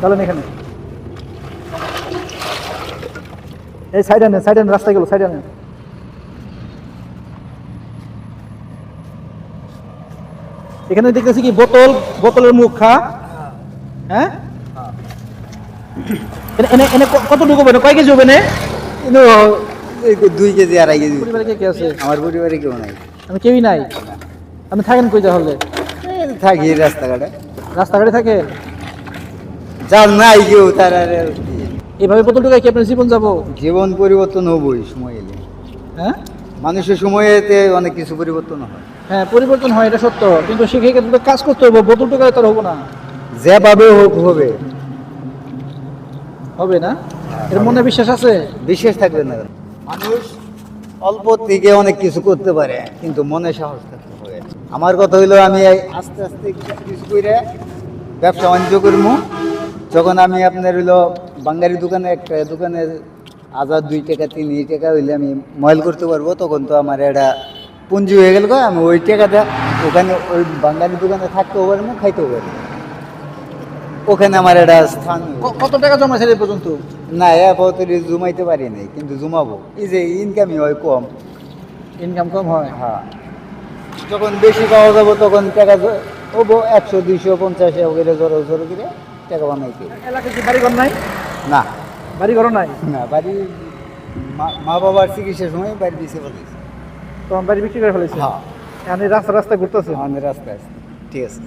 চলেন এখানে, এই সাইডে নেন, সাইডে নেন, রাস্তায় গেল, সাইডে নেন। এখানে দেখতেছি কি বোতল, বোতলের মুখ খা। হ্যাঁ, এনে এনে কতটুকু হবে, কয় কেজি হবে? কিন্তু 2 কেজি 2.5 কেজি। পরিবারে কে কে আছে? আমার পরিবারে কেউ নাই। আমি কেউই নাই। আপনি থাকেন কই তাহলে? থাকি রাস্তাঘাটে। রাস্তাঘাটে থাকেন? যার নাই কেউ তার আর এভাবে বোতল টোকায় কি আপনার জীবন যাবো? জীবন পরিবর্তন হবই সময় এলে। হ্যাঁ, মানুষের সময়েতে অনেক কিছু পরিবর্তন হয়। হ্যাঁ পরিবর্তন হয়, এটা সত্য, কিন্তু সেক্ষেত্রে তো কাজ করতে হবে, বোতল টোকায় তো আর হবো না। যেভাবে হোক হবে। হবে না? এর মনে বিশ্বাস আছে? বিশেষ থাকবে না। মানুষ অল্প থেকে অনেক কিছু করতে পারে, কিন্তু মনে সাহস থাকতে হবে। আমার কথা হইলো আমি আস্তে আস্তে কিছু করে ব্যবসা বাণিজ্য করবো। যখন আমি আপনার হইলো বাঙালি দোকানে একটা দোকানে 1000 2 টাকা 3 টাকা হইলে আমি ময়ল করতে পারবো, তখন তো আমার এটা পুঁজি হয়ে গেল। আমি ওই টাকাটা ওখানে ওই বাঙালি দোকানে থাকতেও পারবো, খাইতেও পারবো। ওখানে আমার একটা স্থান। কত টাকা জমাইছেন এই পর্যন্ত? না, আপাতত জমাইতে পারি নাই, কিন্তু জমাবো। এই যে ইনকামই হয় কম। ইনকাম কম হয়? হ্যাঁ, যখন বেশি পাওয়া যাবো তখন টাকা হবো 100 200 50 করে জোরো জোরো করে টাকা বানাইতে। এলাকায় কি বাড়িঘর নাই? না, বাড়িঘরও নাই? না, বাড়ি মা বাবার চিকিৎসার সময় বাড়ি দিতে ফেলেছি। তোমার বাড়ি বিক্রি করে ফেলেছে? হ্যাঁ, আমি রাস্তা রাস্তায় ঘুরতেছি। আমাদের রাস্তায় আছে। ঠিক আছে।